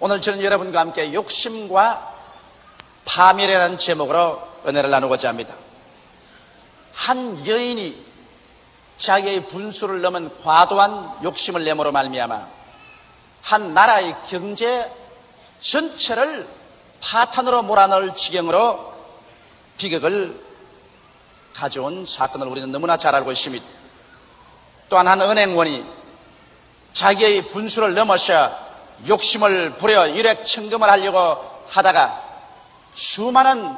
오늘 저는 여러분과 함께 욕심과 파멸이라는 제목으로 은혜를 나누고자 합니다. 한 여인이 자기의 분수를 넘은 과도한 욕심을 내므로 말미암아 한 나라의 경제 전체를 파탄으로 몰아넣을 지경으로 비극을 가져온 사건을 우리는 너무나 잘 알고 있습니다. 또한 한 은행원이 자기의 분수를 넘어서 욕심을 부려 일액천금을 하려고 하다가 수많은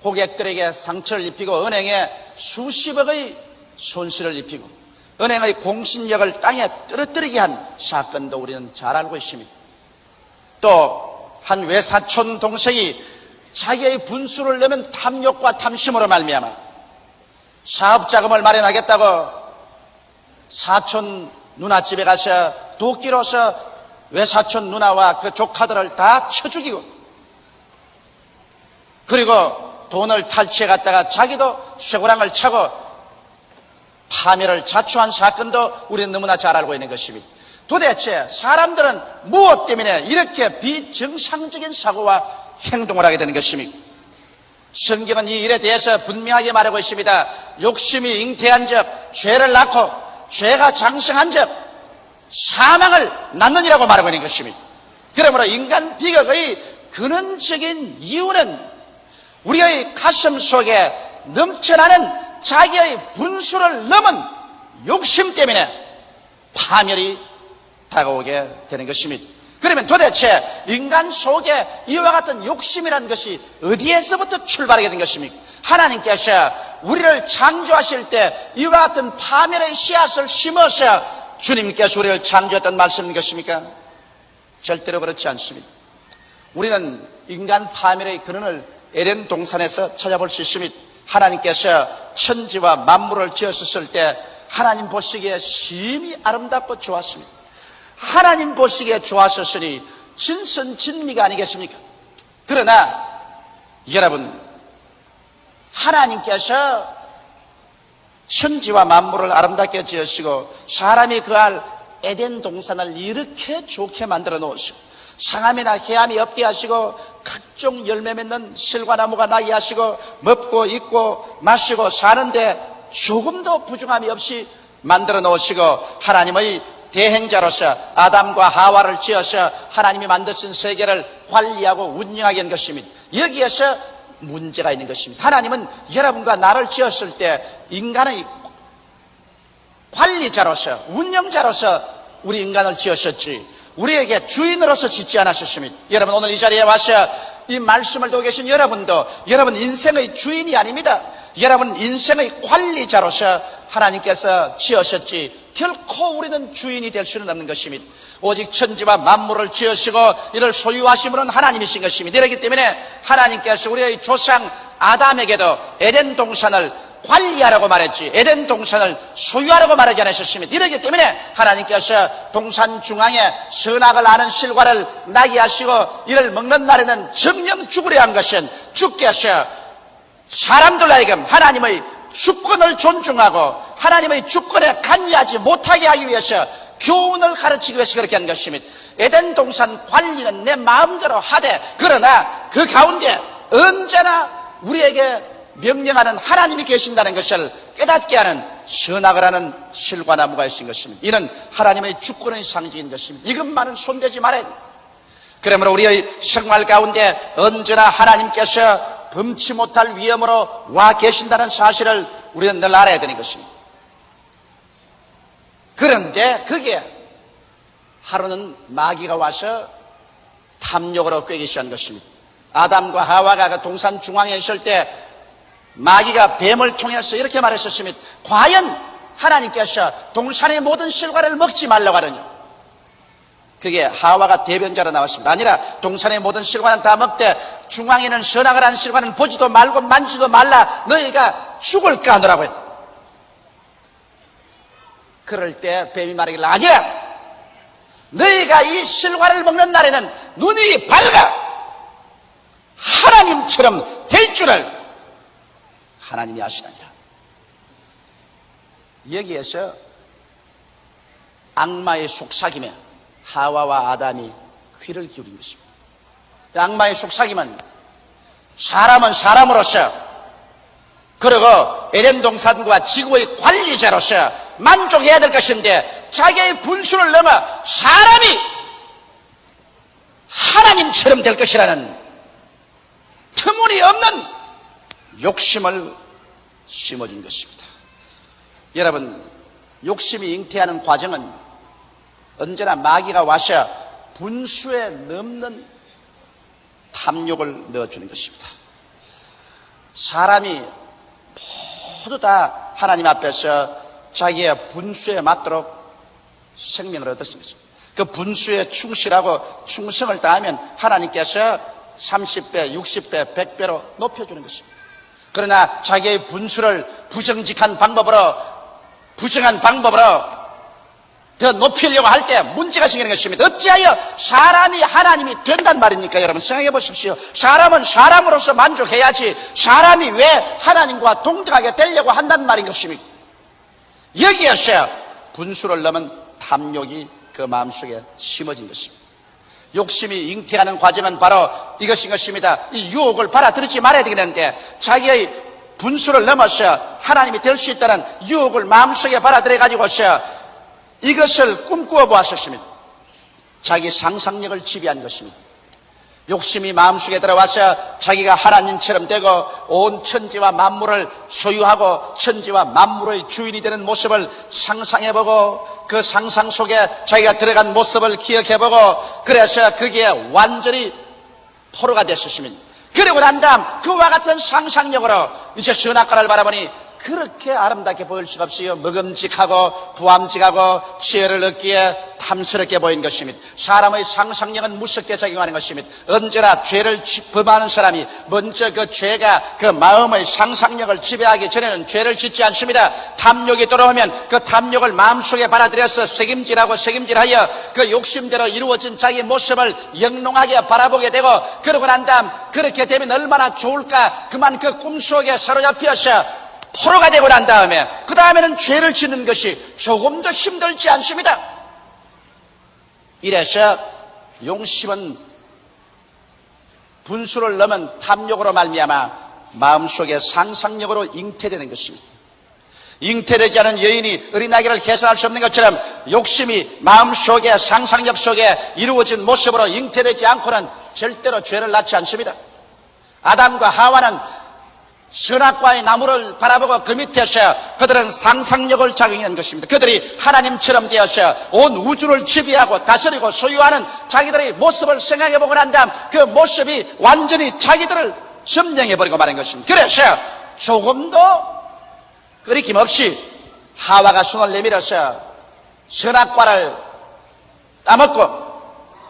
고객들에게 상처를 입히고 은행에 수십억의 손실을 입히고 은행의 공신력을 땅에 떨어뜨리게 한 사건도 우리는 잘 알고 있습니다. 또 한 외사촌 동생이 자기의 분수를 내면 탐욕과 탐심으로 말미암아 사업자금을 마련하겠다고 사촌 누나 집에 가서 도끼로서 외사촌 누나와 그 조카들을 다 쳐 죽이고 그리고 돈을 탈취해 갔다가 자기도 쇠고랑을 차고 파멸을 자초한 사건도 우리는 너무나 잘 알고 있는 것입니다. 도대체 사람들은 무엇 때문에 이렇게 비정상적인 사고와 행동을 하게 되는 것입니까? 성경은 이 일에 대해서 분명하게 말하고 있습니다. 욕심이 잉태한 적, 죄를 낳고 죄가 장성한 적 사망을 낳느니라고 말하고 있는 것입니다. 그러므로 인간 비극의 근원적인 이유는 우리의 가슴 속에 넘쳐나는 자기의 분수를 넘은 욕심 때문에 파멸이 다가오게 되는 것입니다. 그러면 도대체 인간 속에 이와 같은 욕심이라는 것이 어디에서부터 출발하게 된 것입니까? 하나님께서 우리를 창조하실 때 이와 같은 파멸의 씨앗을 심어서 주님께서 우리를 창조했던 말씀인 것입니까? 절대로 그렇지 않습니다. 우리는 인간 파멸의 근원을 에덴 동산에서 찾아볼 수 있습니다. 하나님께서 천지와 만물을 지었을 때 하나님 보시기에 심히 아름답고 좋았습니다. 하나님 보시기에 좋았었으니 진선진미가 아니겠습니까? 그러나 여러분, 하나님께서 천지와 만물을 아름답게 지으시고 사람이 거할 에덴 동산을 이렇게 좋게 만들어 놓으시고 상함이나 해함이 없게 하시고 각종 열매 맺는 실과나무가 나게 하시고 먹고 입고 마시고 사는데 조금도 부족함이 없이 만들어 놓으시고 하나님의 대행자로서 아담과 하와를 지어서 하나님이 만드신 세계를 관리하고 운영하게 한 것입니다. 여기에서 문제가 있는 것입니다. 하나님은 여러분과 나를 지었을 때 인간의 관리자로서 운영자로서 우리 인간을 지으셨지 우리에게 주인으로서 짓지 않으셨습니다. 여러분, 오늘 이 자리에 와서 이 말씀을 듣고 계신 여러분도 여러분 인생의 주인이 아닙니다. 여러분 인생의 관리자로서 하나님께서 지으셨지 결코 우리는 주인이 될 수는 없는 것입니다. 오직 천지와 만물을 지으시고 이를 소유하신 분은 하나님이신 것입니다. 이렇기 때문에 하나님께서 우리의 조상 아담에게도 에덴 동산을 관리하라고 말했지 에덴 동산을 소유하라고 말하지 않으셨습니다. 이렇기 때문에 하나님께서 동산 중앙에 선악을 아는 실과를 나게 하시고 이를 먹는 날에는 정령 죽으려 한 것은 주께서 사람들 하여금 하나님의 주권을 존중하고 하나님의 주권에 간여하지 못하게 하기 위해서 교훈을 가르치기 위해서 그렇게 한 것입니다. 에덴 동산 관리는 내 마음대로 하되 그러나 그 가운데 언제나 우리에게 명령하는 하나님이 계신다는 것을 깨닫게 하는 선악을 하는 실과나무가 있는 것입니다. 이는 하나님의 주권의 상징인 것입니다. 이것만은 손대지 말아야 됩니다. 그러므로 우리의 생활 가운데 언제나 하나님께서 범치 못할 위험으로 와 계신다는 사실을 우리는 늘 알아야 되는 것입니다. 그런데 그게 하루는 마귀가 와서 탐욕으로 꾀기 시작한 것입니다. 아담과 하와가 그 동산 중앙에 있을 때 마귀가 뱀을 통해서 이렇게 말했었습니다. 과연 하나님께서 동산의 모든 실과를 먹지 말라고 하느냐? 그게 하와가 대변자로 나왔습니다. 아니라 동산의 모든 실과는 다 먹되 중앙에는 선악을 한 실과는 보지도 말고 만지도 말라. 너희가 죽을까 하더라고 했다. 그럴 때 뱀이 말하기를 아니라 너희가 이 실과를 먹는 날에는 눈이 밝아 하나님처럼 될 줄을 하나님이 아시느니라. 여기에서 악마의 속삭임에 하와와 아담이 귀를 기울인 것입니다. 악마의 속삭임은 사람은 사람으로서, 그리고 에덴 동산과 지구의 관리자로서 만족해야 될 것인데, 자기의 분수를 넘어 사람이 하나님처럼 될 것이라는 터무니없는 욕심을 심어준 것입니다. 여러분, 욕심이 잉태하는 과정은 언제나 마귀가 와서 분수에 넘는 탐욕을 넣어주는 것입니다. 사람이 모두 다 하나님 앞에서 자기의 분수에 맞도록 생명을 얻었습니다. 것입니다. 그 분수에 충실하고 충성을 다하면 하나님께서 30배, 60배, 100배로 높여주는 것입니다. 그러나 자기의 분수를 부정한 방법으로 더 높이려고 할 때 문제가 생기는 것입니다. 어찌하여 사람이 하나님이 된단 말입니까? 여러분 생각해 보십시오. 사람은 사람으로서 만족해야지 사람이 왜 하나님과 동등하게 되려고 한단 말인 것입니까? 여기에서 분수를 넘은 탐욕이 그 마음속에 심어진 것입니다. 욕심이 잉태하는 과정은 바로 이것인 것입니다. 이 유혹을 받아들이지 말아야 되겠는데, 자기의 분수를 넘어서 하나님이 될 수 있다는 유혹을 마음속에 받아들여 가지고서 이것을 꿈꾸어 보았었습니다. 자기 상상력을 지배한 것입니다. 욕심이 마음속에 들어와서 자기가 하나님처럼 되고 온 천지와 만물을 소유하고 천지와 만물의 주인이 되는 모습을 상상해보고, 그 상상 속에 자기가 들어간 모습을 기억해보고, 그래서 거기에 완전히 포로가 됐었습니다. 그러고 난 다음 그와 같은 상상력으로 이제 선악과를 바라보니 그렇게 아름답게 보일 수가 없어요. 먹음직하고 부함직하고 지혜를 얻기에 탐스럽게 보인 것입니다. 사람의 상상력은 무섭게 작용하는 것입니다. 언제나 죄를 범하는 사람이 먼저 그 죄가 그 마음의 상상력을 지배하기 전에는 죄를 짓지 않습니다. 탐욕이 들어오면 그 탐욕을 마음속에 받아들여서 책임질하여 그 욕심대로 이루어진 자기 모습을 영롱하게 바라보게 되고, 그러고 난 다음 그렇게 되면 얼마나 좋을까. 그만 그 꿈속에 사로잡혀서 포로가 되고 난 다음에 그 다음에는 죄를 짓는 것이 조금도 힘들지 않습니다. 이래서 욕심은 분수를 넘은 탐욕으로 말미암아 마음속에 상상력으로 잉태되는 것입니다. 잉태되지 않은 여인이 어린아기를 계산할 수 없는 것처럼 욕심이 마음속에 상상력 속에 이루어진 모습으로 잉태되지 않고는 절대로 죄를 낳지 않습니다. 아담과 하와는 선악과의 나무를 바라보고 그 밑에서 그들은 상상력을 작용한 것입니다. 그들이 하나님처럼 되어서 온 우주를 지배하고 다스리고 소유하는 자기들의 모습을 생각해보고 난 다음 그 모습이 완전히 자기들을 점령해버리고 마는 것입니다. 그래서 조금도 끄리낌 없이 하와가 손을 내밀어서 선악과를 따먹고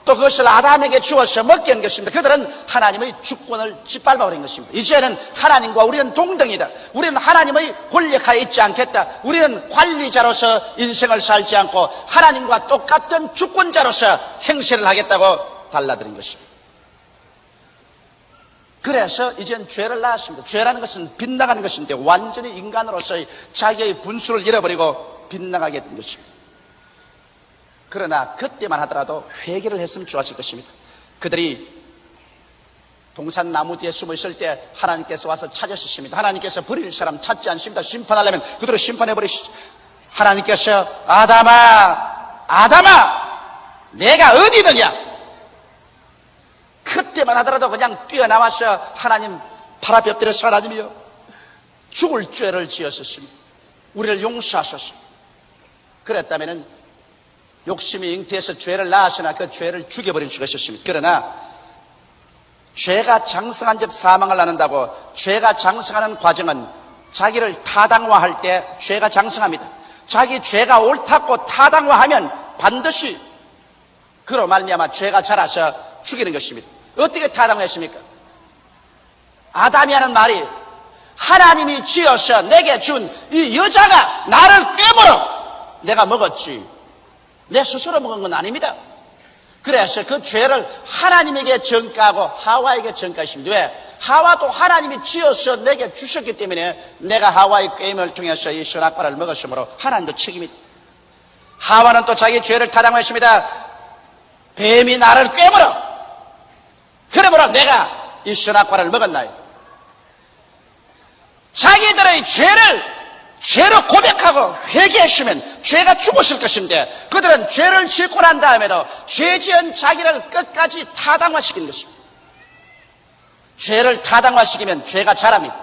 또 그것을 아담에게 주어서 먹게 한 것입니다. 그들은 하나님의 주권을 짓밟아버린 것입니다. 이제는 하나님과 우리는 동등이다. 우리는 하나님의 권력하에 있지 않겠다. 우리는 관리자로서 인생을 살지 않고 하나님과 똑같은 주권자로서 행세를 하겠다고 달라드린 것입니다. 그래서 이젠 죄를 낳았습니다. 죄라는 것은 빗나가는 것인데 완전히 인간으로서의 자기의 분수를 잃어버리고 빗나가게 된 것입니다. 그러나 그때만 하더라도 회개를 했으면 좋았을 것입니다. 그들이 동산 나무 뒤에 숨어 있을 때 하나님께서 와서 찾으셨습니다. 하나님께서 버릴 사람 찾지 않습니다. 심판하려면 그들을 심판해 버리시죠. 하나님께서 아담아 내가 어디 있느냐. 그때만 하더라도 그냥 뛰어나와서 하나님 팔 앞에 엎드려서 하나님이여 죽을 죄를 지었었습니다. 우리를 용서하소서. 그랬다면 욕심이 잉태해서 죄를 낳았으나 그 죄를 죽여버릴 수가 있었습니다. 그러나 죄가 장성한 즉 사망을 낳는다고, 죄가 장성하는 과정은 자기를 타당화할 때 죄가 장성합니다. 자기 죄가 옳다고 타당화하면 반드시 그로 말미암아 죄가 자라서 죽이는 것입니다. 어떻게 타당화했습니까? 아담이 하는 말이 하나님이 지어서 내게 준 이 여자가 나를 꿰물어 내가 먹었지 내 스스로 먹은 건 아닙니다. 그래서 그 죄를 하나님에게 전가하고 하와에게 전가했습니다. 왜? 하와도 하나님이 지어서 내게 주셨기 때문에 내가 하와의 꾀임을 통해서 이 선악과를 먹었으므로 하나님도 책임이다. 하와는 또 자기 죄를 타당화했습니다. 뱀이 나를 꿰물어. 그러므로 내가 이 선악과를 먹었나요? 자기들의 죄로 고백하고 회개했으면 죄가 죽었을 것인데 그들은 죄를 짓고 난 다음에도 죄 지은 자기를 끝까지 타당화시킨 것입니다. 죄를 타당화시키면 죄가 자랍니다.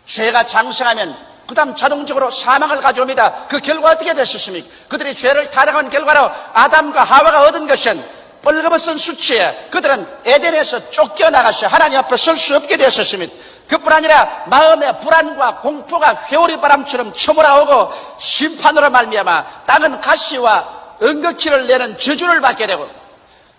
죄가 장성하면 그 다음 자동적으로 사망을 가져옵니다. 그 결과 어떻게 됐었습니까? 그들이 죄를 타당한 결과로 아담과 하와가 얻은 것은 뻘거벗은 수치에 그들은 에덴에서 쫓겨나가서 하나님 앞에 설 수 없게 되었습니다. 그뿐 아니라 마음의 불안과 공포가 회오리바람처럼 쳐몰아오고 심판으로 말미암아 땅은 가시와 엉겅퀴를 내는 저주를 받게 되고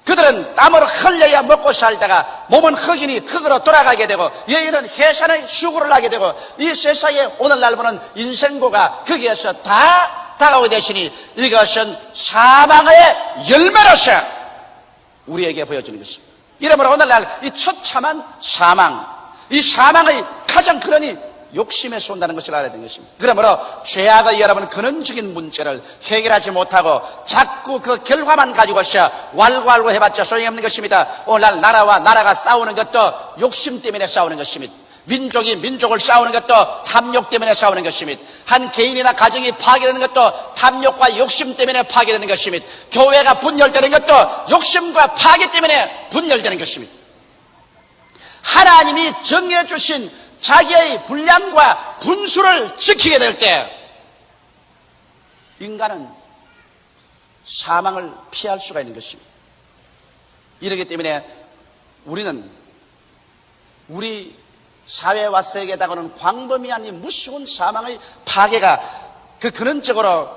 그들은 땀을 흘려야 먹고 살다가 몸은 흙이니 흙으로 돌아가게 되고 여인은 해산의 수고를 하게 되고 이 세상에 오늘날 보는 인생고가 거기에서 다 다가오게 되시니 이것은 사망의 열매로서 우리에게 보여주는 것입니다. 이러므로 오늘날 이 처참한 사망, 이 사망의 가장 근원이 욕심에서 온다는 것을 알아야 되는 것입니다. 그러므로 죄악의 여러분 근원적인 문제를 해결하지 못하고 자꾸 그 결과만 가지고서 왈가왈부 해봤자 소용없는 것입니다. 오늘날 나라와 나라가 싸우는 것도 욕심 때문에 싸우는 것입니다. 민족이 민족을 싸우는 것도 탐욕 때문에 싸우는 것입니다. 한 개인이나 가정이 파괴되는 것도 탐욕과 욕심 때문에 파괴되는 것입니다. 교회가 분열되는 것도 욕심과 파괴 때문에 분열되는 것입니다. 하나님이 정해 주신 자기의 분량과 분수를 지키게 될 때 인간은 사망을 피할 수가 있는 것입니다. 이렇기 때문에 우리는 우리 사회와 세계에 다가오는 광범위한 이 무서운 사망의 파괴가 그 근원적으로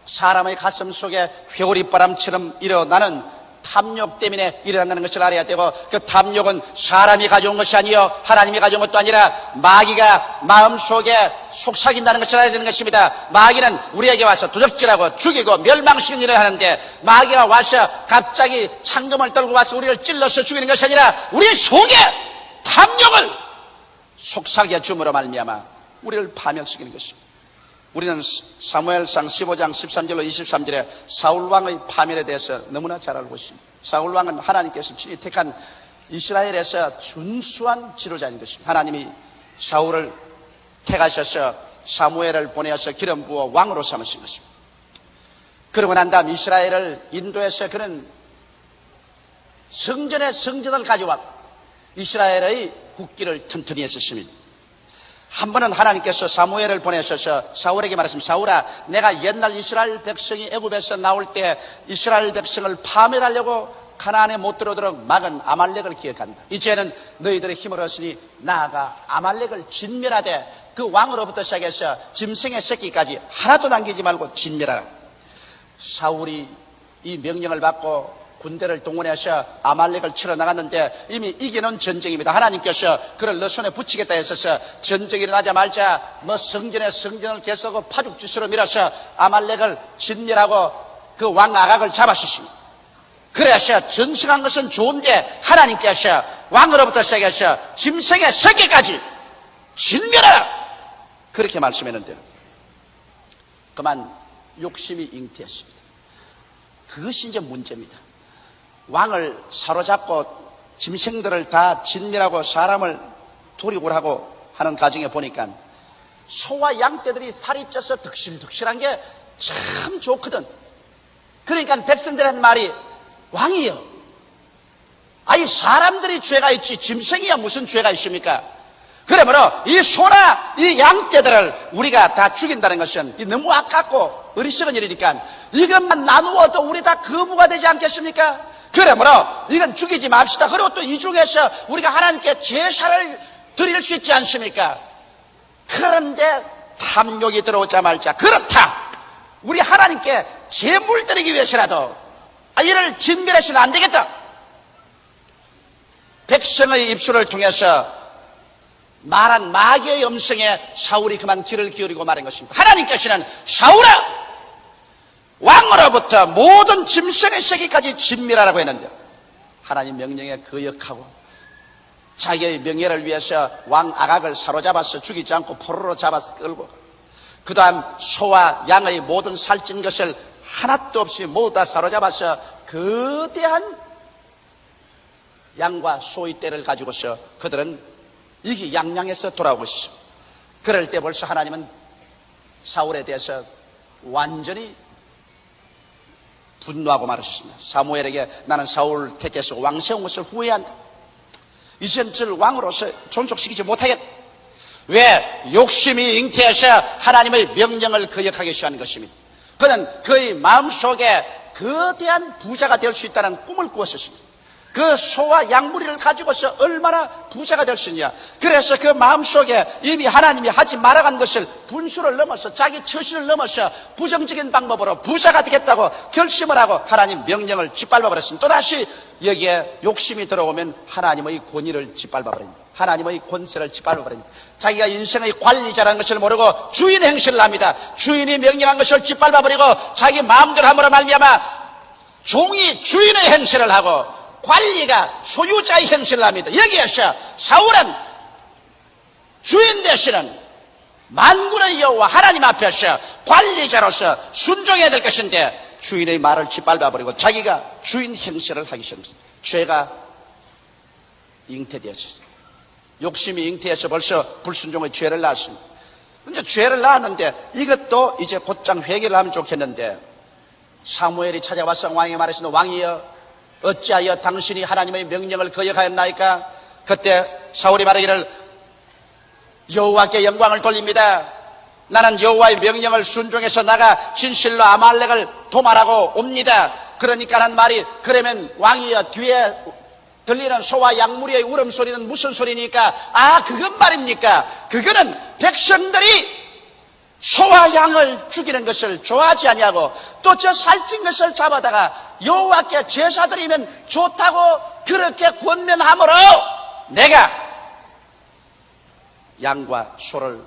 사람의 가슴 속에 회오리바람처럼 일어나는 탐욕 때문에 일어난다는 것을 알아야 되고 그 탐욕은 사람이 가져온 것이 아니요 하나님이 가져온 것도 아니라 마귀가 마음속에 속삭인다는 것을 알아야 되는 것입니다. 마귀는 우리에게 와서 도적질하고 죽이고 멸망시키는 일을 하는데 마귀가 와서 갑자기 창검을 들고 와서 우리를 찔러서 죽이는 것이 아니라 우리 속에 탐욕을 속삭여 줌으로 말미암아 우리를 파멸시키는 것입니다. 우리는 사무엘상 15장 13절로 23절에 사울왕의 파멸에 대해서 너무나 잘 알고 있습니다. 사울왕은 하나님께서 친히 택한 이스라엘에서 준수한 지도자인 것입니다. 하나님이 사울을 택하셔서 사무엘을 보내어서 기름 부어 왕으로 삼으신 것입니다. 그러고 난 다음 이스라엘을 인도해서 그는 성전에 성전을 가져왔고 이스라엘의 국기를 튼튼히 했었습니다. 한 번은 하나님께서 사무엘을 보내셔서 사울에게 말했습니다. 사울아, 내가 옛날 이스라엘 백성이 애굽에서 나올 때 이스라엘 백성을 파멸하려고 가나안에 못 들어오도록 막은 아말렉을 기억한다. 이제는 너희들의 힘을 얻으니 나아가 아말렉을 진멸하되 그 왕으로부터 시작해서 짐승의 새끼까지 하나도 남기지 말고 진멸하라. 사울이 이 명령을 받고 군대를 동원해서 아말렉을 치러 나갔는데 이미 이기는 전쟁입니다. 하나님께서 그를 너 손에 붙이겠다 했어서 전쟁이 일어나자마자 성전에 성전을 계속 파죽지수로 밀어서 아말렉을 진멸하고 그 왕 아각을 잡아주십니다. 그래서 전승한 것은 좋은데 하나님께서 왕으로부터 시작해서 짐승의 새끼까지 진멸하라 그렇게 말씀했는데 그만 욕심이 잉태했습니다. 그것이 이제 문제입니다. 왕을 사로잡고 짐승들을 다 진멸하고 사람을 도리고하고 하는 과정에 보니까 소와 양떼들이 살이 쪄서 득실득실한 게 참 좋거든. 그러니까 백성들 한 말이 왕이요, 아니 사람들이 죄가 있지 짐승이야 무슨 죄가 있습니까? 그러므로 이 소나 이 양떼들을 우리가 다 죽인다는 것은 너무 아깝고 어리석은 일이니까 이것만 나누어도 우리 다 거부가 되지 않겠습니까? 그러므로 이건 죽이지 맙시다. 그리고 또 이 중에서 우리가 하나님께 제사를 드릴 수 있지 않습니까? 그런데 탐욕이 들어오자 말자 그렇다, 우리 하나님께 제물 드리기 위해서라도 이를 진멸해서는 안 되겠다. 백성의 입술을 통해서 말한 마귀의 음성에 사울이 그만 귀를 기울이고 말한 것입니다. 하나님께서는 사울아, 왕으로부터 모든 짐승의 새끼까지 진멸하라고 했는데 하나님 명령에 거역하고 자기의 명예를 위해서 왕 아각을 사로잡아서 죽이지 않고 포로로 잡아서 끌고 그 다음 소와 양의 모든 살찐 것을 하나도 없이 모두 다 사로잡아서 거대한 양과 소의 떼를 가지고서 그들은 이기양양해서 돌아오고 있습니다. 그럴 때 벌써 하나님은 사울에 대해서 완전히 분노하고 말하셨습니다. 사무엘에게 나는 사울 택해서 왕 세운 것을 후회한다. 이젠 저를 왕으로서 존속시키지 못하겠다. 왜? 욕심이 잉태해서 하나님의 명령을 거역하기 시작하는 것입니다. 그는 그의 마음속에 거대한 부자가 될 수 있다는 꿈을 꾸었습니다. 그 소와 양무리를 가지고서 얼마나 부자가 될 수 있냐. 그래서 그 마음속에 이미 하나님이 하지 말아간 것을 분수를 넘어서 자기 처신을 넘어서 부정적인 방법으로 부자가 되겠다고 결심을 하고 하나님 명령을 짓밟아 버렸습니다. 또다시 여기에 욕심이 들어오면 하나님의 권위를 짓밟아 버립니다. 하나님의 권세를 짓밟아 버립니다. 자기가 인생의 관리자라는 것을 모르고 주인 행실을 합니다. 주인이 명령한 것을 짓밟아 버리고 자기 마음대로 함으로 말미암아 종이 주인의 행실을 하고 관리가 소유자의 행실을 합니다. 여기에서 사울은 주인 되시는 만군의 여호와 하나님 앞에서 관리자로서 순종해야 될 것인데 주인의 말을 짓밟아버리고 자기가 주인 행실을 하기 시작합니다. 죄가 잉태되었습니다. 욕심이 잉태해서 벌써 불순종의 죄를 낳았습니다. 근데 죄를 낳았는데 이것도 이제 곧장 회개를 하면 좋겠는데 사무엘이 찾아와서 왕에게 말했습니다. 왕이여 어찌하여 당신이 하나님의 명령을 거역하였나이까? 그때 사울이 말하기를 여호와께 영광을 돌립니다. 나는 여호와의 명령을 순종해서 나가 진실로 아말렉을 도말하고 옵니다. 그러니까 하는 말이 그러면 왕이여 뒤에 들리는 소와 양무리의 울음소리는 무슨 소리니까? 아, 그건 말입니까? 그거는 백성들이 소와 양을 죽이는 것을 좋아하지 아니하고 또 저 살찐 것을 잡아다가 여호와께 제사 드리면 좋다고 그렇게 권면하므로 내가 양과 소를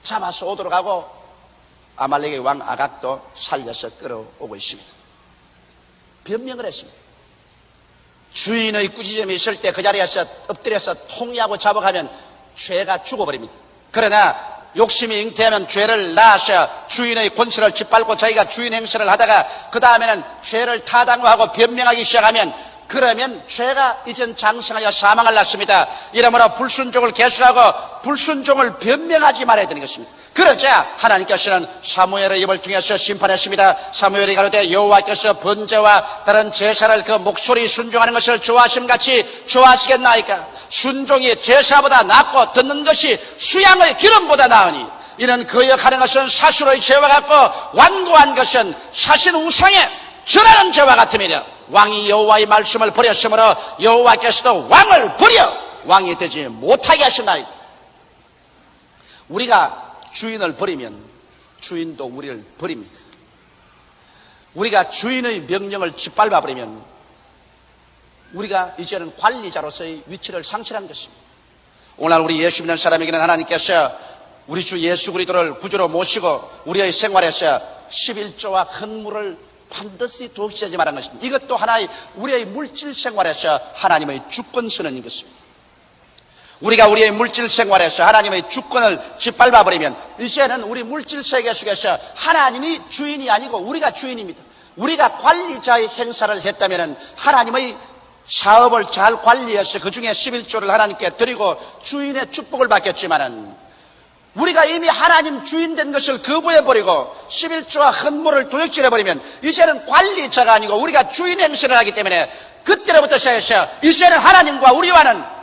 잡아서 오도록 하고 아말렉의 왕 아각도 살려서 끌어오고 있습니다. 변명을 했습니다. 주인의 꾸지점이 있을 때 그 자리에서 엎드려서 통이하고 잡아가면 죄가 죽어버립니다. 그러나 욕심이 잉태하면 죄를 낳아서 주인의 권세를 짓밟고 자기가 주인 행세를 하다가 그 다음에는 죄를 타당화하고 변명하기 시작하면 그러면 죄가 이젠 장성하여 사망을 낳습니다. 이러므로 불순종을 계속하고 불순종을 변명하지 말아야 되는 것입니다. 그러자 하나님께서는 사무엘의 입을 통해서 심판했습니다. 사무엘이 가로되 여호와께서 번제와 다른 제사를 그 목소리 순종하는 것을 좋아하심같이 좋아하시겠나이까? 순종이 제사보다 낫고 듣는 것이 수양의 기름보다 나으니 이는 거역하는 것은 사수로의 죄와 같고 완고한 것은 사신 우상의 절하는 죄와 같음이라. 왕이 여호와의 말씀을 버렸으므로 여호와께서도 왕을 버려 왕이 되지 못하게 하시나이다. 우리가 주인을 버리면 주인도 우리를 버립니다. 우리가 주인의 명령을 짓밟아 버리면 우리가 이제는 관리자로서의 위치를 상실한 것입니다. 오늘 우리 예수 믿는 사람에게는 하나님께서 우리 주 예수 그리스도를 구주로 모시고 우리의 생활에서 11조와 헌물을 반드시 도시하지 말라는 것입니다. 이것도 하나의 우리의 물질 생활에서 하나님의 주권 선언인 것입니다. 우리가 우리의 물질 생활에서 하나님의 주권을 짓밟아 버리면 이제는 우리 물질 세계 속에서 하나님이 주인이 아니고 우리가 주인입니다. 우리가 관리자의 행사를 했다면 하나님의 사업을 잘 관리해서 그 중에 11조를 하나님께 드리고 주인의 축복을 받겠지만은 우리가 이미 하나님 주인 된 것을 거부해버리고 11조와 헌물을 도둑질해버리면 이제는 관리자가 아니고 우리가 주인 행세를 하기 때문에 그때로부터 시작해서 이제는 하나님과 우리와는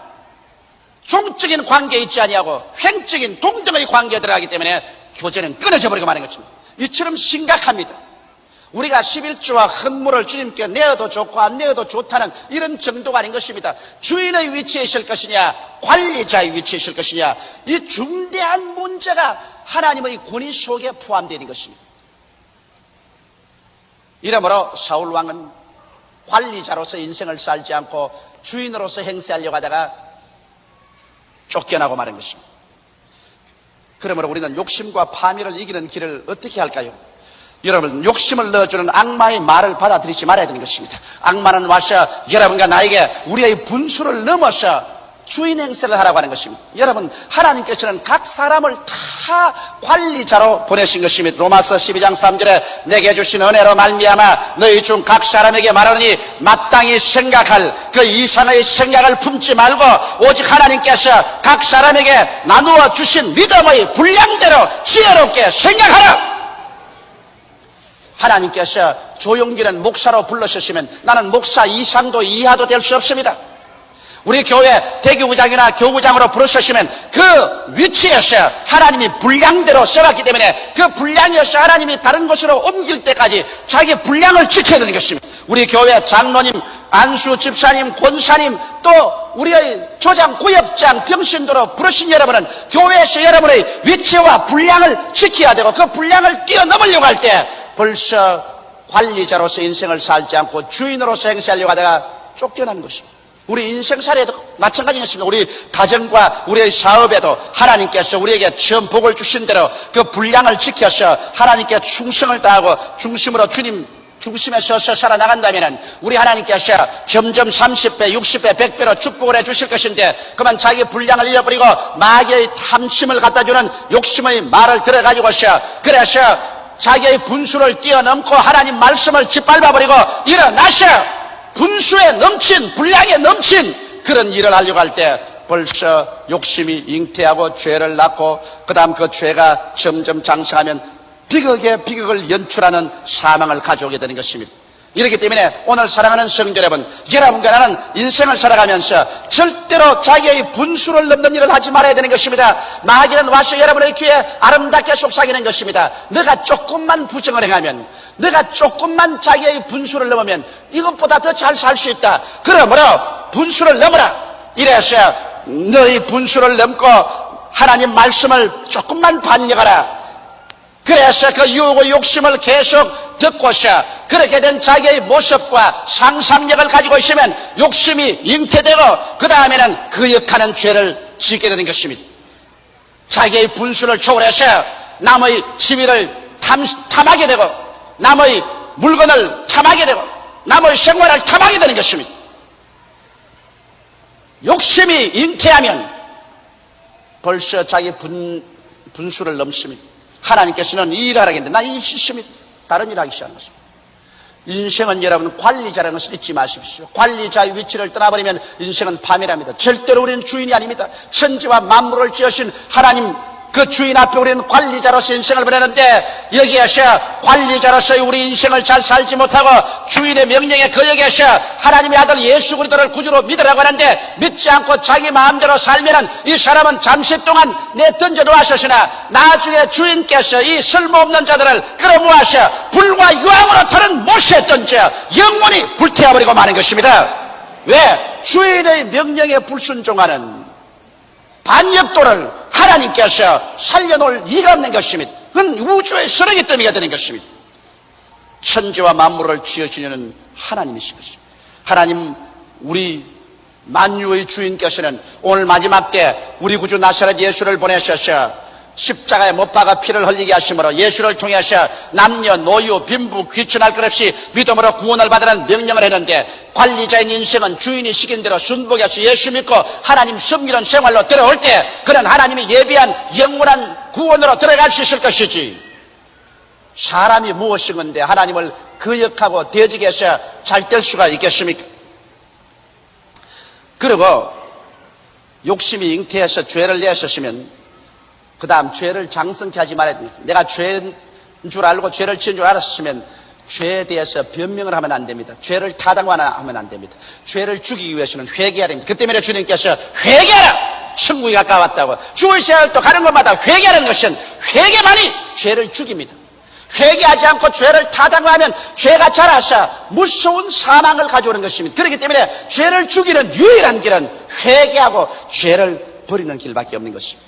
종적인 관계에 있지 아니하고 횡적인 동등의 관계에 들어가기 때문에 교제는 끊어져 버리고 마는 것입니다. 이처럼 심각합니다. 우리가 11조와 헌물을 주님께 내어도 좋고 안 내어도 좋다는 이런 정도가 아닌 것입니다. 주인의 위치에 있을 것이냐 관리자의 위치에 있을 것이냐 이 중대한 문제가 하나님의 권위 속에 포함되어 있는 것입니다. 이러므로 사울 왕은 관리자로서 인생을 살지 않고 주인으로서 행세하려고 하다가 쫓겨나고 마는 것입니다. 그러므로 우리는 욕심과 파멸을 이기는 길을 어떻게 할까요? 여러분, 욕심을 넣어주는 악마의 말을 받아들이지 말아야 되는 것입니다. 악마는 와서 여러분과 나에게 우리의 분수를 넘어서 주인 행세를 하라고 하는 것입니다. 여러분, 하나님께서는 각 사람을 다 관리자로 보내신 것입니다. 로마서 12장 3절에 내게 주신 은혜로 말미암아 너희 중 각 사람에게 말하니 마땅히 생각할 그 이상의 생각을 품지 말고 오직 하나님께서 각 사람에게 나누어 주신 믿음의 분량대로 지혜롭게 생각하라. 하나님께서 조용기는 목사로 불러주시면 나는 목사 이상도 이하도 될 수 없습니다. 우리 교회 대교구장이나 교구장으로 부르셨으면 그 위치에서 하나님이 분량대로 써놨기 때문에 그 분량에서 하나님이 다른 곳으로 옮길 때까지 자기 분량을 지켜야 되는 것입니다. 우리 교회 장로님, 안수 집사님, 권사님, 또 우리의 조장, 구역장, 병신도로 부르신 여러분은 교회에서 여러분의 위치와 분량을 지켜야 되고 그 분량을 뛰어넘으려고 할 때 벌써 관리자로서 인생을 살지 않고 주인으로서 행세하려고 하다가 쫓겨나는 것입니다. 우리 인생살이에도 마찬가지 것입니다. 우리 가정과 우리의 사업에도 하나님께서 우리에게 처음 복을 주신 대로 그 분량을 지켜서 하나님께 충성을 다하고 중심으로 주님 중심에 서서 살아나간다면 우리 하나님께서 점점 30배, 60배, 100배로 축복을 해주실 것인데 그만 자기 분량을 잃어버리고 마귀의 탐심을 갖다주는 욕심의 말을 들어가지고서 그래서 자기의 분수를 뛰어넘고 하나님 말씀을 짓밟아버리고 일어나셔 분수에 넘친 분량에 넘친 그런 일을 하려고 할 때 벌써 욕심이 잉태하고 죄를 낳고 그 다음 그 죄가 점점 장성하면 비극에 비극을 연출하는 사망을 가져오게 되는 것입니다. 이렇기 때문에 오늘 사랑하는 성도 여러분, 여러분과 나는 인생을 살아가면서 절대로 자기의 분수를 넘는 일을 하지 말아야 되는 것입니다. 마귀는 와서 여러분의 귀에 아름답게 속삭이는 것입니다. 너가 조금만 부정을 행하면, 너가 조금만 자기의 분수를 넘으면 이것보다 더 잘 살 수 있다. 그러므로 분수를 넘으라. 이래서 너희 분수를 넘고 하나님 말씀을 조금만 반영하라. 그래서 그 유혹의 욕심을 계속 듣고서 그렇게 된 자기의 모습과 상상력을 가지고 있으면 욕심이 잉태되고 그 다음에는 거역하는 죄를 짓게 되는 것입니다. 자기의 분수를 초월해서 남의 지위를 탐하게 되고 남의 물건을 탐하게 되고 남의 생활을 탐하게 되는 것입니다. 욕심이 잉태하면 벌써 자기 분수를 넘습니다. 하나님께서는 이 일을 하라겠는데 난 이 시스템이 다른 일을 하기 시작하는 것입니다. 인생은 여러분 관리자라는 것을 잊지 마십시오. 관리자의 위치를 떠나버리면 인생은 파멸합니다. 절대로 우리는 주인이 아닙니다. 천지와 만물을 지으신 하나님 그 주인 앞에 우리는 관리자로서 인생을 보내는데 여기에서 관리자로서의 우리 인생을 잘 살지 못하고 주인의 명령에 거역해서 하나님의 아들 예수 그리스도를 구주로 믿으라고 하는데 믿지 않고 자기 마음대로 살면은 이 사람은 잠시 동안 내 던져놓았으나 나중에 주인께서 이 쓸모없는 자들을 끌어모아서 불과 유황으로 타는 못에 던져 영원히 불태워버리고 마는 것입니다. 왜? 주인의 명령에 불순종하는 반역도를 하나님께서 살려놓을 이가 없는 것입니다. 그건 우주의 쓰레기 더미가 되는 것입니다. 천지와 만물을 지으시려는 하나님이신 것입니다. 하나님 우리 만유의 주인께서는 오늘 마지막 때 우리 구주 나사렛 예수를 보내셔서 십자가에 못 박아 피를 흘리게 하심으로 예수를 통해서 남녀, 노유, 빈부, 귀천할 것 없이 믿음으로 구원을 받으라는 명령을 했는데 관리자인 인생은 주인이 시킨 대로 순복해서 예수 믿고 하나님 섬기는 생활로 들어올 때 그는 하나님이 예비한 영원한 구원으로 들어갈 수 있을 것이지 사람이 무엇인 건데 하나님을 거역하고 대적해서 잘 될 수가 있겠습니까? 그리고 욕심이 잉태해서 죄를 내셨으면 그 다음 죄를 장성케 하지 말아야 됩니다. 내가 죄인 줄 알고 죄를 지은 줄 알았으면 죄에 대해서 변명을 하면 안 됩니다. 죄를 타당화하면 안 됩니다. 죄를 죽이기 위해서는 회개해야 됩니다. 그 때문에 주님께서 회개하라! 천국이 가까웠다고 죽을 시간을 또 가는 것마다 회개하는 것은 회개만이 죄를 죽입니다. 회개하지 않고 죄를 타당화하면 죄가 자라서 무서운 사망을 가져오는 것입니다. 그렇기 때문에 죄를 죽이는 유일한 길은 회개하고 죄를 버리는 길밖에 없는 것입니다.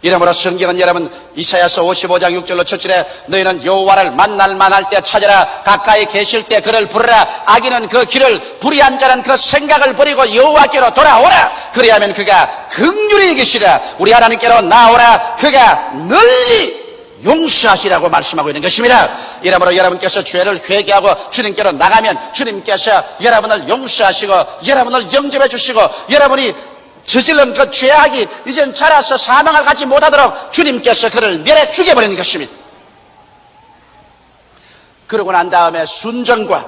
이러므로 성경은 여러분 이사야서 55장 6절로 7절에 너희는 여호와를 만날 만할 때 찾아라 가까이 계실 때 그를 부르라 악인은 그 길을 불의한 자는 그 생각을 버리고 여호와께로 돌아오라 그리하면 그가 긍휼히 여기시리라 우리 하나님께로 나오라 그가 널리 용서하시라고 말씀하고 있는 것입니다. 이러므로 여러분께서 죄를 회개하고 주님께로 나가면 주님께서 여러분을 용서하시고 여러분을 영접해 주시고 여러분이 저질른 그 죄악이 이젠 자라서 사망을 가지 못하도록 주님께서 그를 멸해 죽여버리는 것입니다. 그러고 난 다음에 순전과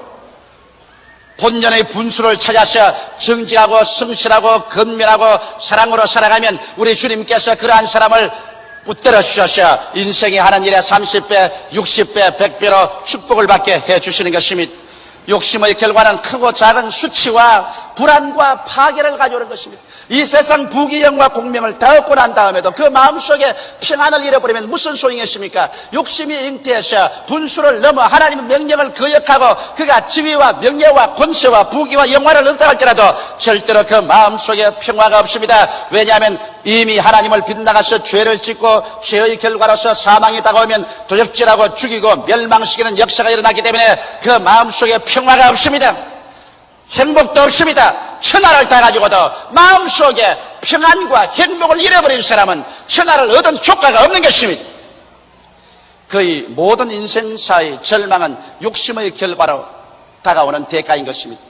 본연의 분수를 찾아서 정직하고 성실하고 근면하고 사랑으로 살아가면 우리 주님께서 그러한 사람을 붙들어 주셔서 인생이 하는 일에 30배, 60배, 100배로 축복을 받게 해주시는 것입니다. 욕심의 결과는 크고 작은 수치와 불안과 파괴를 가져오는 것입니다. 이 세상 부귀영화 공명을 다 얻고 난 다음에도 그 마음속에 평안을 잃어버리면 무슨 소용이겠습니까? 욕심이 잉태해서 분수를 넘어 하나님의 명령을 거역하고 그가 지위와 명예와 권세와 부귀와 영화를 얻다 할지라도 절대로 그 마음속에 평화가 없습니다. 왜냐하면 이미 하나님을 빗나가서 죄를 짓고 죄의 결과로서 사망이 다가오면 도적질하고 죽이고 멸망시키는 역사가 일어나기 때문에 그 마음속에 평화가 없습니다. 행복도 없습니다. 천하를 다 가지고도 마음속에 평안과 행복을 잃어버린 사람은 천하를 얻은 효과가 없는 것입니다. 거의 모든 인생사의 절망은 욕심의 결과로 다가오는 대가인 것입니다.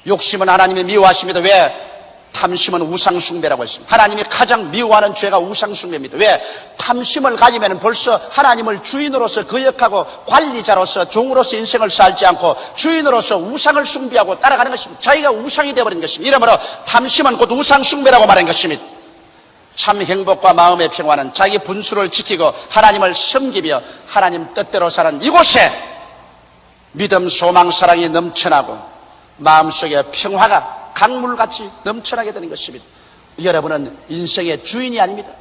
욕심은 하나님이 미워하십니다. 왜? 탐심은 우상숭배라고 했습니다. 하나님이 가장 미워하는 죄가 우상숭배입니다. 왜? 탐심을 가지면 벌써 하나님을 주인으로서 거역하고 관리자로서 종으로서 인생을 살지 않고 주인으로서 우상을 숭배하고 따라가는 것입니다. 자기가 우상이 되어버린 것입니다. 이러므로 탐심은 곧 우상숭배라고 말한 것입니다. 참 행복과 마음의 평화는 자기 분수를 지키고 하나님을 섬기며 하나님 뜻대로 사는 이곳에 믿음, 소망, 사랑이 넘쳐나고 마음속에 평화가 강물같이 넘쳐나게 되는 것입니다. 여러분은 인생의 주인이 아닙니다.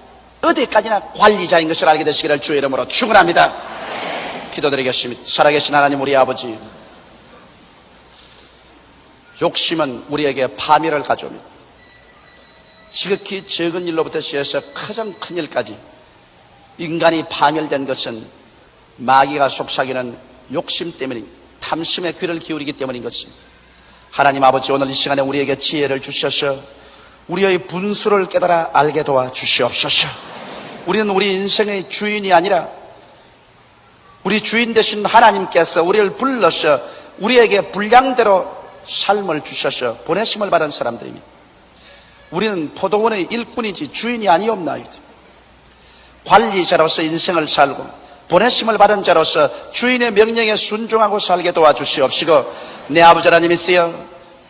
어디까지나 관리자인 것을 알게 되시기를 주의 이름으로 축원합니다. 기도드리겠습니다. 살아계신 하나님 우리 아버지, 욕심은 우리에게 파멸을 가져옵니다. 지극히 적은 일로부터 시작해서 가장 큰 일까지 인간이 파멸된 것은 마귀가 속삭이는 욕심 때문입니다. 탐심의 귀를 기울이기 때문인 것입니다. 하나님 아버지, 오늘 이 시간에 우리에게 지혜를 주셔서 우리의 분수를 깨달아 알게 도와 주시옵소서. 우리는 우리 인생의 주인이 아니라 우리 주인 되신 하나님께서 우리를 불러서 우리에게 분량대로 삶을 주셔서 보내심을 받은 사람들입니다. 우리는 포도원의 일꾼이지 주인이 아니옵나이다. 관리자로서 인생을 살고 보내심을 받은 자로서 주인의 명령에 순종하고 살게 도와주시옵시고, 내 아버지 하나님이시여,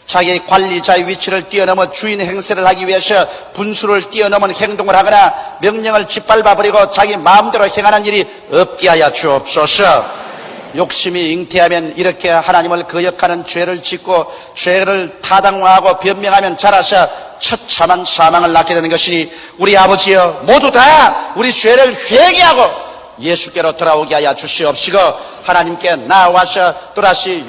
자기 관리자의 위치를 뛰어넘어 주인의 행세를 하기 위해서 분수를 뛰어넘은 행동을 하거나 명령을 짓밟아버리고 자기 마음대로 행하는 일이 없게 하여 주옵소서. 욕심이 잉태하면 이렇게 하나님을 거역하는 죄를 짓고 죄를 타당화하고 변명하면 자라서 처참한 사망을 낳게 되는 것이니, 우리 아버지여, 모두 다 우리 죄를 회개하고 예수께로 돌아오게 하여 주시옵시고, 하나님께 나와서 또다시